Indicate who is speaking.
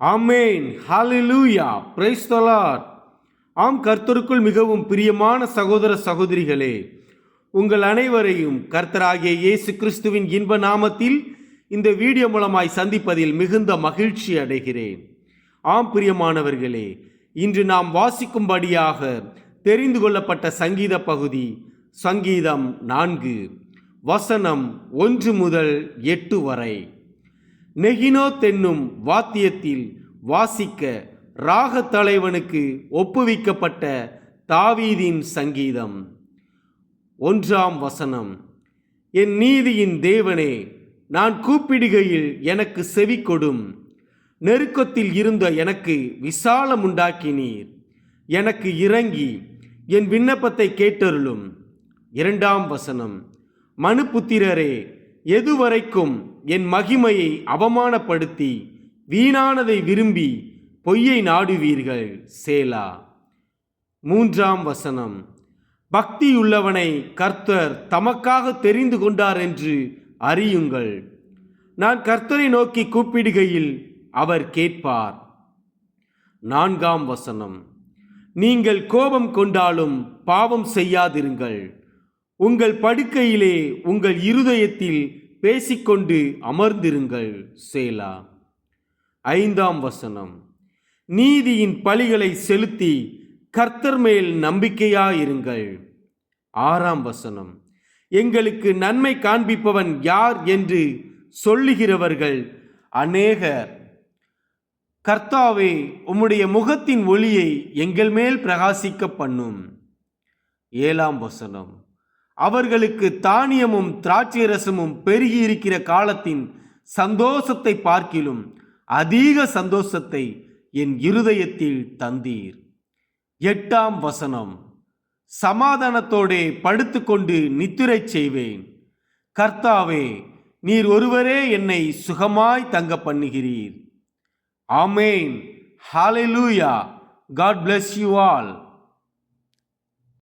Speaker 1: Amen. Hallelujah. praise the Lord. ஆம், கர்த்தருக்குள் மிகவும் பிரியமான சகோதர சகோதரிகளே, உங்கள் அனைவரையும் கர்த்தராகிய இயேசு கிறிஸ்துவின் இன்ப நாமத்தில் இந்த வீடியோ மூலமாய் சந்திப்பதில் மிகுந்த மகிழ்ச்சி அடைகிறேன். ஆம் பிரியமானவர்களே, இன்று நாம் வாசிக்கும்படியாக தெரிந்து கொள்ளப்பட்ட சங்கீத பகுதி சங்கீதம் 4 வசனம் 1 முதல் 8 வரை. நெகினோத் என்னும் வாத்தியத்தில் வாசிக்க ராக தலைவனுக்கு ஒப்புவிக்கப்பட்ட தாவீதின் சங்கீதம். 1 வசனம். என் நீதியின் தேவனே, நான் கூப்பிடுகையில் எனக்கு செவி கொடும். நெருக்கத்தில் இருந்த எனக்கு விசாலம் உண்டாக்கினீர். எனக்கு இறங்கி என் விண்ணப்பத்தை கேட்டருளும். 2 வசனம். மனுபுத்திரரே, எதுவரைக்கும் என் மகிமையை அவமானப்படுத்தி வீணானதை விரும்பி பொய்யை நாடுவீர்கள்? சேலா. 3 வசனம். பக்தியுள்ளவனை கர்த்தர் தமக்காக தெரிந்து கொண்டார் என்று அறியுங்கள். நான் கர்த்தரை நோக்கி கூப்பிடுகையில் அவர் கேட்பார். 4 வசனம். நீங்கள் கோபம் கொண்டாலும் பாவம் செய்யாதிருங்கள். உங்கள் படுக்கையிலே உங்கள் இருதயத்தில் பேசிக்கொண்டு அமர்ந்திருங்கள். சேலா. 5 வசனம். நீதியின் பலிகளை செலுத்தி கர்த்தர் மேல் நம்பிக்கையாயிருங்கள். 6 வசனம். எங்களுக்கு நன்மை காண்பிப்பவன் யார் என்று சொல்லுகிறவர்கள் அநேகர். கர்த்தாவே, உம்முடைய முகத்தின் ஒளியை எங்கள் மேல் பிரகாசிக்க பண்ணும். 7 வசனம். அவர்களுக்கு தானியமும் திராட்சை ரசமும் பெருகி இருக்கிற காலத்தின் சந்தோஷத்தை பார்க்கிலும் அதிக சந்தோஷத்தை என் இருதயத்தில் தந்தீர். 8 வசனம். சமாதானத்தோடே படுத்துக்கொண்டு நித்திரை செய்வேன். கர்த்தாவே, நீர் ஒருவரே என்னை சுகமாய் தங்க பண்ணுகிறீர். ஆமென். ஹalleluya. God bless you all.